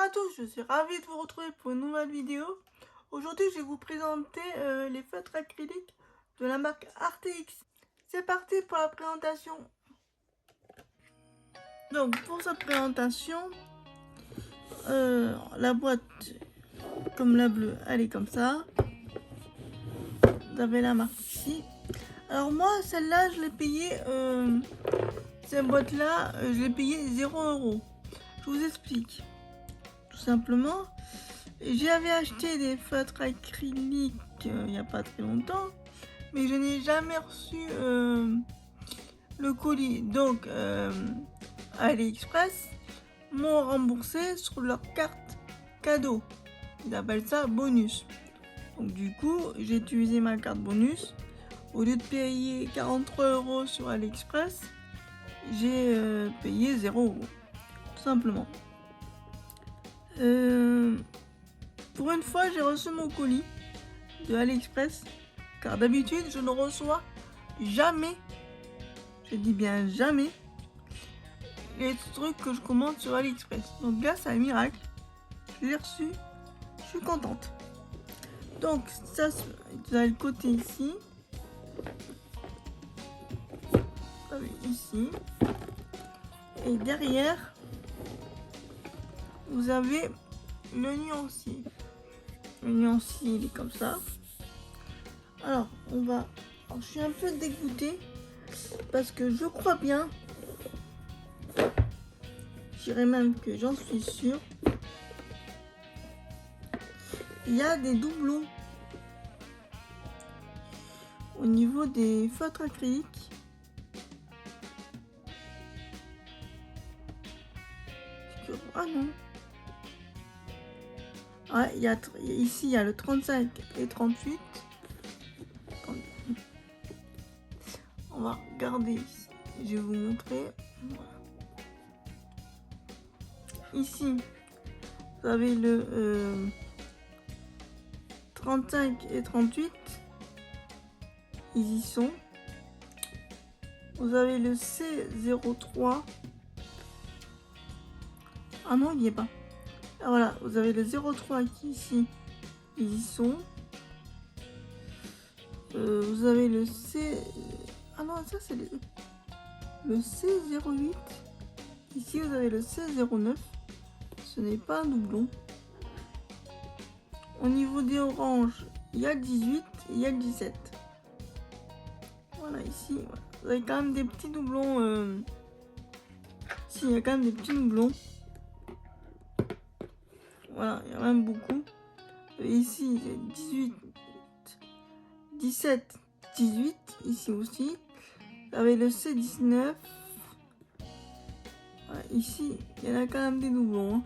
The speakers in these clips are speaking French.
à tous, je suis ravie de vous retrouver pour une nouvelle vidéo. Aujourd'hui, je vais vous présenter les feutres acryliques de la marque RTX. C'est parti pour la présentation. Donc, pour cette présentation, la boîte, comme la bleue, elle est comme ça. Vous avez la marque ici. Alors moi, celle-là, je l'ai payée, cette boîte-là, je l'ai payée 0 €. Je vous explique. Tout simplement, j'avais acheté des feutres acryliques il n'y a pas très longtemps, mais je n'ai jamais reçu le colis. Donc, AliExpress m'ont remboursé sur leur carte cadeau. Ils appellent ça bonus. Donc, du coup, j'ai utilisé ma carte bonus. Au lieu de payer 43 € sur AliExpress, j'ai payé 0 €. Tout simplement. Pour une fois, j'ai reçu mon colis de AliExpress, car d'habitude, je ne reçois jamais, je dis bien jamais, les trucs que je commande sur AliExpress. Donc grâce à un miracle, je l'ai reçu, je suis contente. Donc ça, vous avez le côté ici, ici, et derrière, vous avez le nuancier. Le nuancier, il est comme ça. Alors, je suis un peu dégoûtée parce que je crois bien, je dirais même que j'en suis sûre, il y a des doublons au niveau des feutres acryliques. Ah non. Ouais, ici, il y a le 35 et 38. On va regarder ici. Je vais vous montrer. Ici, vous avez le 35 et 38. Ils y sont. Vous avez le C03. Ah non, il n'y est pas. Ah, voilà, vous avez le 03 qui est ici. Ils y sont. Vous avez le C... Ah non, ça c'est le C08. Ici, vous avez le C09. Ce n'est pas un doublon. Au niveau des oranges, il y a le 18 et il y a le 17. Voilà, ici, voilà. Vous avez quand même des petits doublons. Ici, il y a quand même des petits doublons. Voilà, il y a même beaucoup. Et ici, j'ai 18, 17, 18. Ici aussi. Vous avez le C19. Voilà, ici, il y en a quand même des doublons. Hein.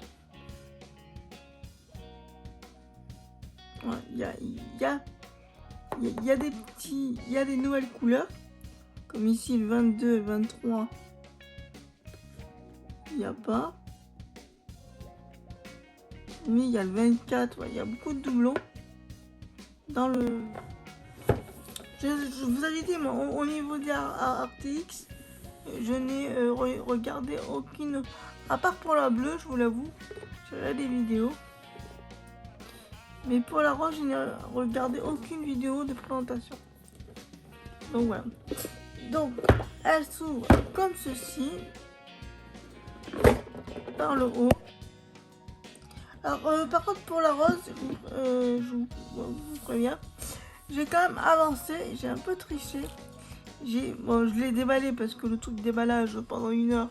Voilà, il y a des petits, il y a des nouvelles couleurs. Comme ici, le 22 et le 23. Il n'y a pas. Mais il y a le 24, ouais, il y a beaucoup de doublons. Dans le... Je vous avais dit, moi, au niveau des RTX, je n'ai regardé aucune... À part pour la bleue, je vous l'avoue, j'ai regardé des vidéos. Mais pour la rose, je n'ai regardé aucune vidéo de présentation. Donc voilà. Donc, elle s'ouvre comme ceci. Par le haut. Alors, par contre, pour la rose, je vous préviens, j'ai quand même avancé, j'ai un peu triché. Bon, je l'ai déballé parce que le truc de déballage pendant 1 heure,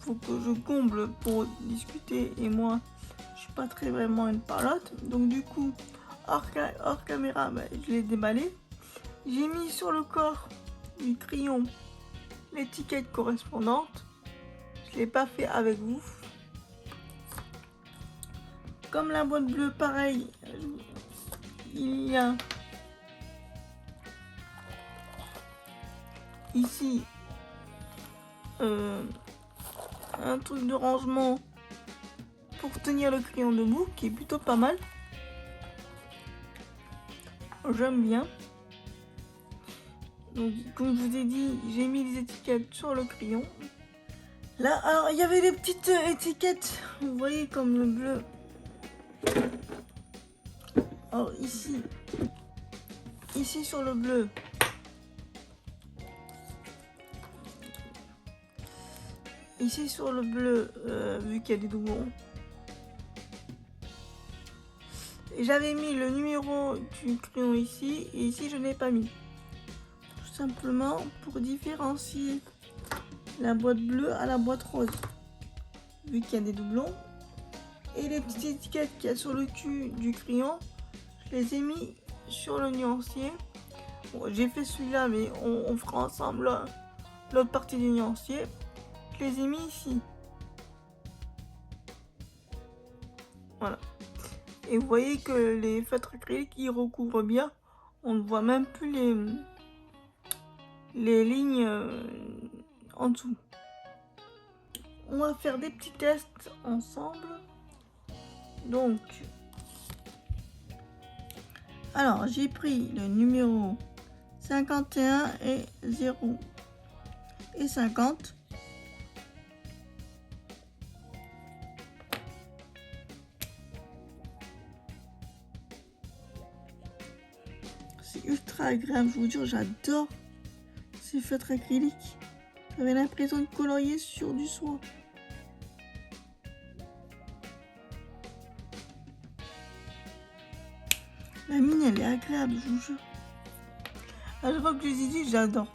faut que je comble pour discuter. Et moi, je suis pas très vraiment une parlotte. Donc du coup, hors caméra, je l'ai déballé. J'ai mis sur le corps du crayon l'étiquette correspondante. Je l'ai pas fait avec vous. Comme la boîte bleue, pareil, il y a ici un truc de rangement pour tenir le crayon debout qui est plutôt pas mal. J'aime bien. Donc comme je vous ai dit, j'ai mis les étiquettes sur le crayon. Là, alors, il y avait des petites étiquettes, vous voyez, comme le bleu. Alors, ici sur le bleu, vu qu'il y a des doublons, et j'avais mis le numéro du crayon ici, et ici je n'ai pas mis. Tout simplement pour différencier la boîte bleue à la boîte rose, vu qu'il y a des doublons. Et les petites étiquettes qu'il y a sur le cul du crayon, je les ai mis sur le nuancier. Bon, j'ai fait celui-là, mais on fera ensemble l'autre partie du nuancier. Je les ai mis ici. Voilà. Et vous voyez que les feutres acryliques, ils recouvrent bien. On ne voit même plus les lignes en dessous. On va faire des petits tests ensemble. Donc, alors j'ai pris le numéro 51 et 0 et 50. C'est ultra agréable, je vous jure, j'adore ces feutres acryliques. J'avais l'impression de colorier sur du soie. La mine, elle est agréable, je vous jure. À chaque fois que je les utilise, j'adore.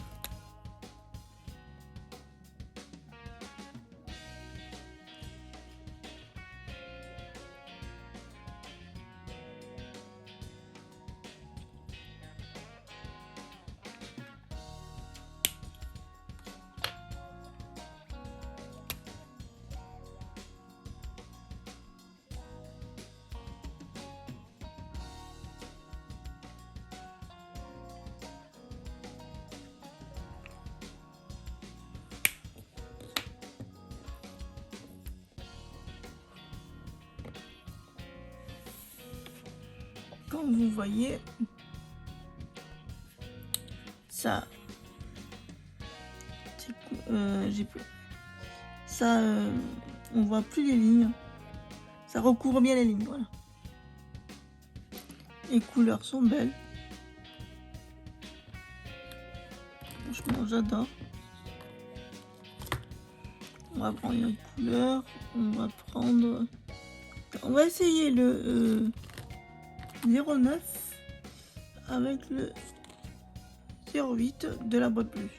Comme vous voyez, ça, on voit plus les lignes. Ça recouvre bien les lignes, voilà. Les couleurs sont belles. Franchement, j'adore. On va prendre une autre couleur. On va essayer le 09 avec le 08 de la boîte bleue.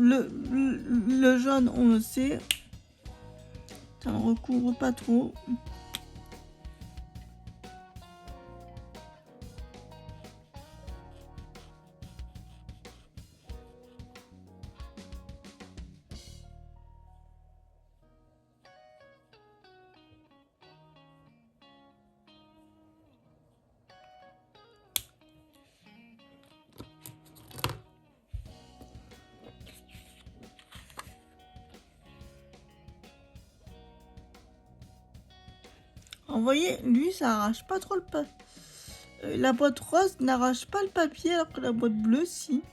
Le jaune, on le sait, ça ne recouvre pas trop. Vous voyez, lui, ça arrache pas trop le papier. La boîte rose n'arrache pas le papier, alors que la boîte bleue, si.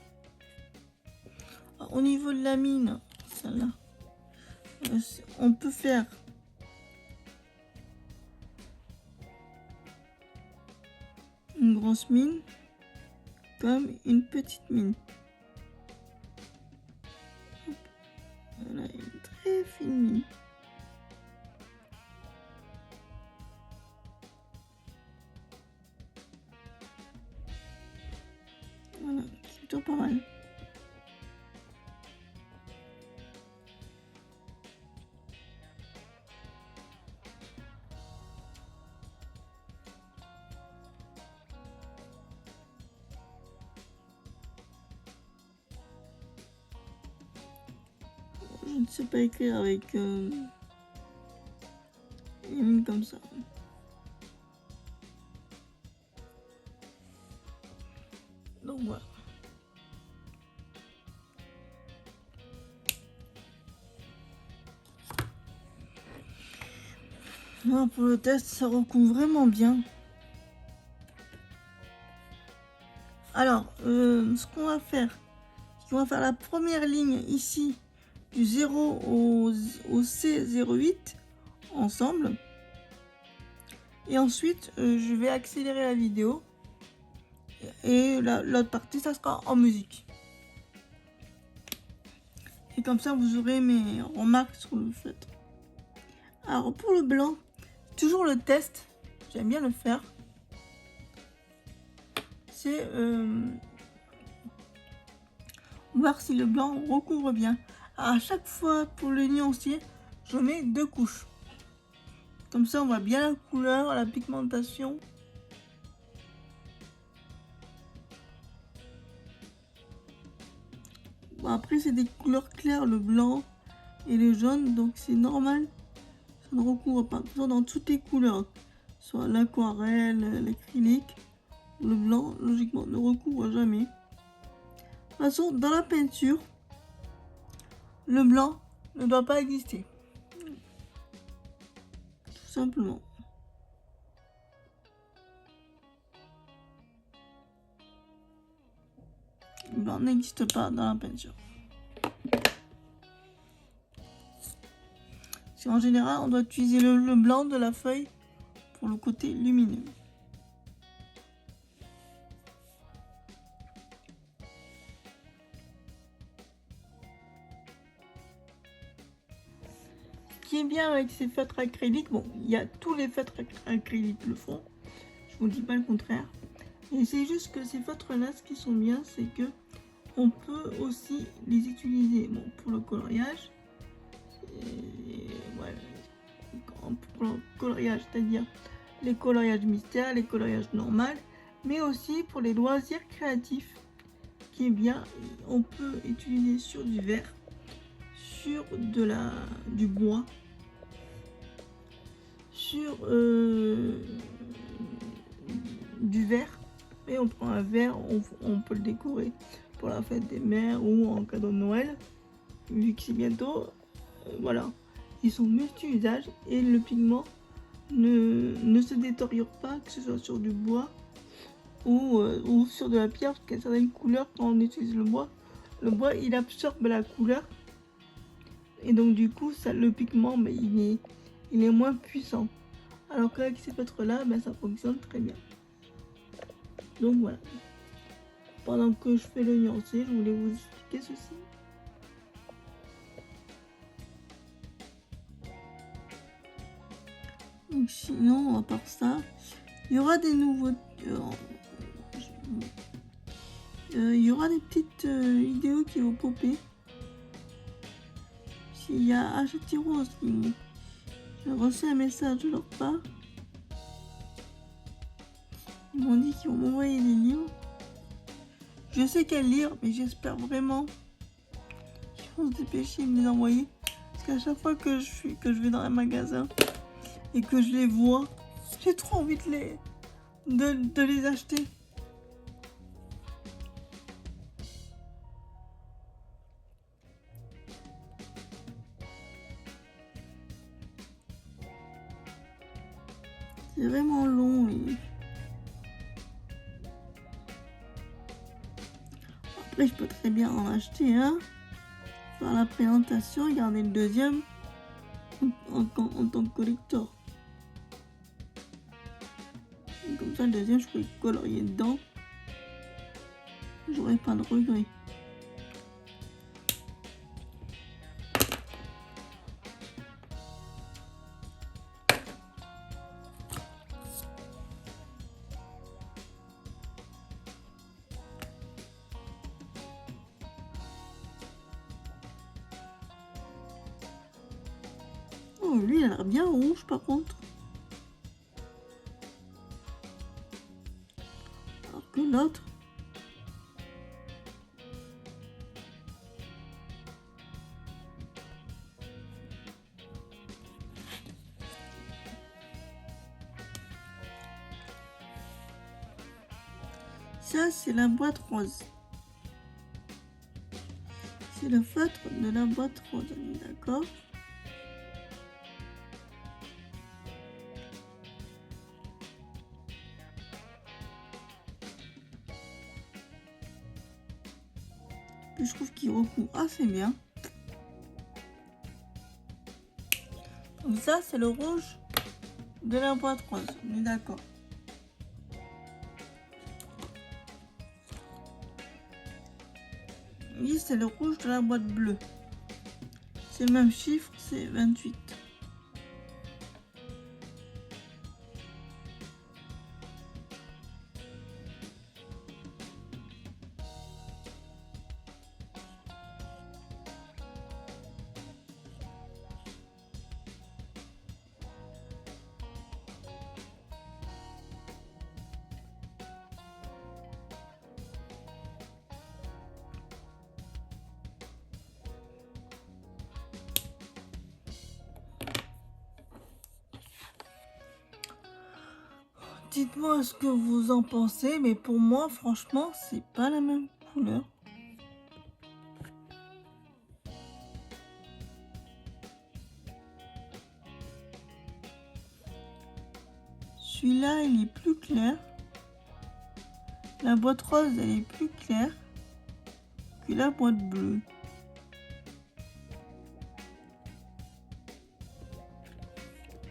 Au niveau de la mine, celle-là, on peut faire une grosse mine comme une petite mine. Voilà, une très fine mine. Voilà, c'est plutôt pas mal. Je ne sais pas écrire avec et mis comme ça. Donc voilà. Non, pour le test, ça recouvre vraiment bien. Alors, ce qu'on va faire, c'est qu'on va faire la première ligne ici, du 0 au C08, ensemble. Et ensuite, je vais accélérer la vidéo. Et l'autre partie, ça sera en musique. Et comme ça, vous aurez mes remarques sur le fait. Alors, pour le blanc, toujours le test, j'aime bien le faire. C'est voir si le blanc recouvre bien. Alors, à chaque fois, pour le nuancier, je mets 2 couches. Comme ça, on voit bien la couleur, la pigmentation. Bon, après, c'est des couleurs claires, le blanc et le jaune, donc c'est normal. Ça ne recouvre pas. Dans toutes les couleurs, soit l'aquarelle, l'acrylique, le blanc, logiquement, ne recouvre jamais. De toute façon, dans la peinture, le blanc ne doit pas exister. Tout simplement. Le blanc n'existe pas dans la peinture. C'est en général, on doit utiliser le blanc de la feuille pour le côté lumineux. Ce qui est bien avec ces feutres acryliques, bon, il y a tous les feutres acryliques le font, je vous dis pas le contraire. Et c'est juste que ces feutres-là, ce qui sont bien, c'est que on peut aussi les utiliser pour le coloriage. Et voilà. Pour le coloriage, c'est-à-dire les coloriages mystères, les coloriages normaux, mais aussi pour les loisirs créatifs, qui est bien, on peut utiliser sur du verre, sur du bois, sur du verre, et on prend un verre, on peut le décorer pour la fête des mères ou en cadeau de Noël, vu que c'est bientôt, voilà. Ils sont multi-usages et le pigment ne se détériore pas, que ce soit sur du bois ou sur de la pierre, parce qu'il y a certaines couleurs, quand on utilise le bois il absorbe la couleur et donc du coup le pigment il est moins puissant, alors qu'avec ces feutres là ça fonctionne très bien. Donc voilà, pendant que je fais le nuancé, je voulais vous expliquer ceci. Donc sinon, à part ça, il y aura des nouveaux... il y aura des petites vidéos qui vont popper. S'il y a Hachette Rose, j'ai reçu un message de leur part. Ils m'ont dit qu'ils vont m'envoyer des livres. Je sais quels lire, mais j'espère vraiment qu'ils vont se dépêcher de me les envoyer. Parce qu'à chaque fois que je vais dans un magasin et que je les vois, j'ai trop envie de les acheter. C'est vraiment long. Après, je peux très bien en acheter un, faire la présentation et garder le deuxième en tant que collector. Et comme ça, le deuxième, je peux le colorier dedans. J'aurai pas de regrets. Oh, lui, il a l'air bien rouge par contre. Alors que l'autre... Ça, c'est la boîte rose. C'est le feutre de la boîte rose, d'accord? Puis je trouve qu'il recouvre assez bien. Donc ça, c'est le rouge de la boîte rose, on est d'accord. Oui, c'est le rouge de la boîte bleue. C'est le même chiffre, c'est 28. Dites-moi ce que vous en pensez, mais pour moi, franchement, c'est pas la même couleur. Celui-là, il est plus clair. La boîte rose, elle est plus claire que la boîte bleue.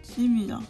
C'est bizarre.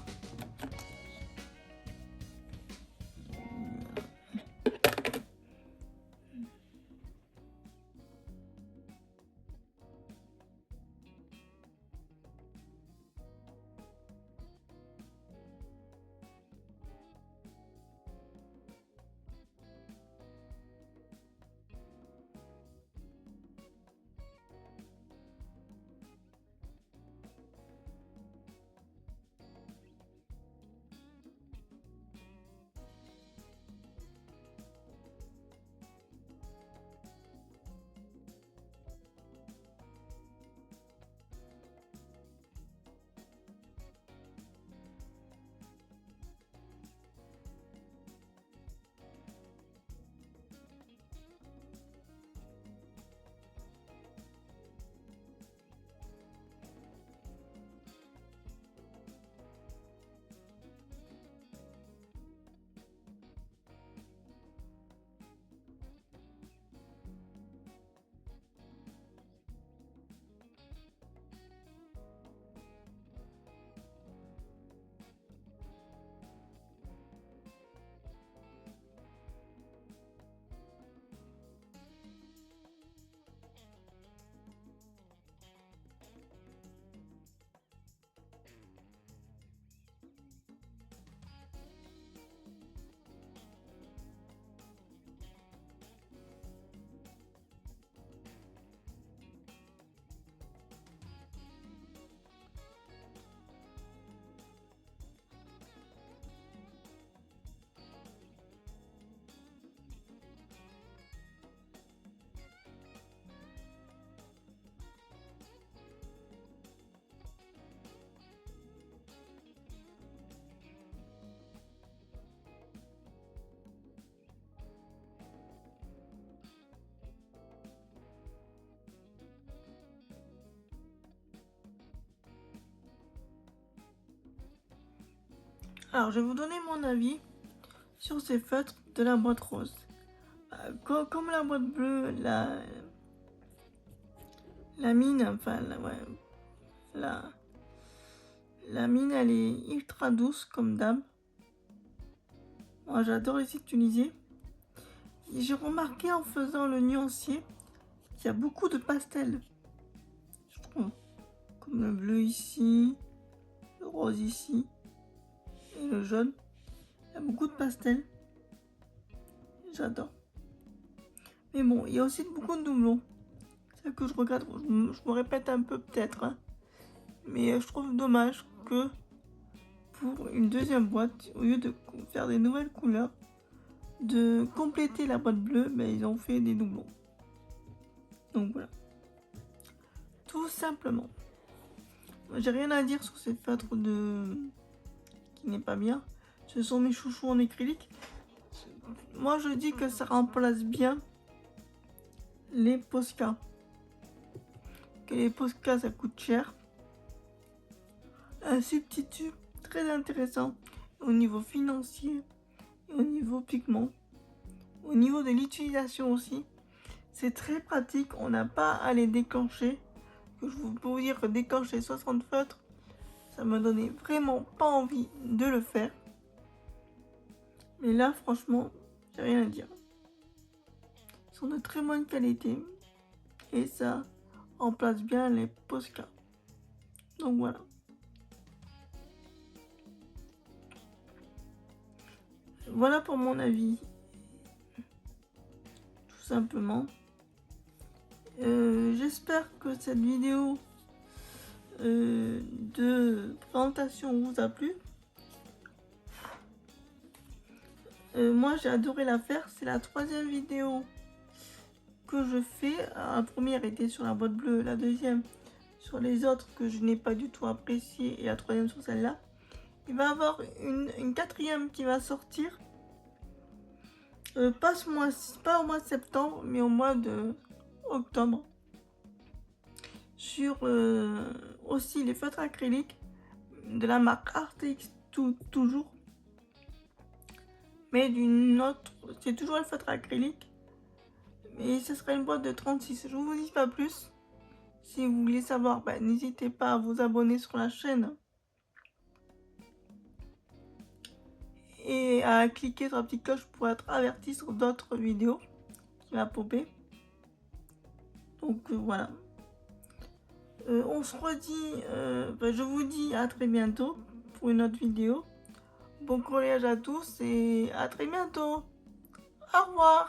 Alors, je vais vous donner mon avis sur ces feutres de la boîte rose. Comme la boîte bleue, la mine, enfin, la mine, elle est ultra douce comme d'hab. Moi, j'adore les utiliser. Et j'ai remarqué en faisant le nuancier qu'il y a beaucoup de pastels. Je trouve. Comme le bleu ici, le rose ici et le jaune. Il y a beaucoup de pastels. J'adore. Mais bon, il y a aussi beaucoup de doublons. C'est ça que je regrette. Je me répète un peu peut-être. Hein. Mais je trouve dommage que pour une deuxième boîte, au lieu de faire des nouvelles couleurs, de compléter la boîte bleue, ben, ils ont fait des doublons. Donc voilà. Tout simplement. J'ai rien à dire sur ces feutres qui n'est pas bien. Ce sont mes chouchous en acrylique. moi je dis que ça remplace bien les Posca. Que les Posca ça coûte cher. Un substitut très intéressant au niveau financier et au niveau pigment. Au niveau de l'utilisation aussi, c'est très pratique, on n'a pas à les déclencher. Je peux vous dire que déclencher 60 feutres, ça me donnait vraiment pas envie de le faire. Mais là, franchement, j'ai rien à dire. Ils sont de très bonne qualité et ça remplace bien les Posca. Donc voilà. Voilà pour mon avis. Tout simplement. J'espère que cette vidéo de présentation vous a plu. Moi j'ai adoré la faire, c'est la 3e vidéo que je fais. La première était sur la boîte bleue, la 2e sur les autres que je n'ai pas du tout apprécié et la 3e sur celle-là. Il va y avoir une 4e qui va sortir, pas au mois de septembre mais au mois de octobre, sur aussi les feutres acryliques de la marque Artix toujours, mais d'une autre, c'est toujours le feutre acrylique, mais ce sera une boîte de 36. Je vous dis pas plus. Si vous voulez savoir, n'hésitez pas à vous abonner sur la chaîne et à cliquer sur la petite cloche pour être averti sur d'autres vidéos qui va popper. Donc voilà. On se redit, je vous dis à très bientôt pour une autre vidéo. Bon courage à tous et à très bientôt. Au revoir.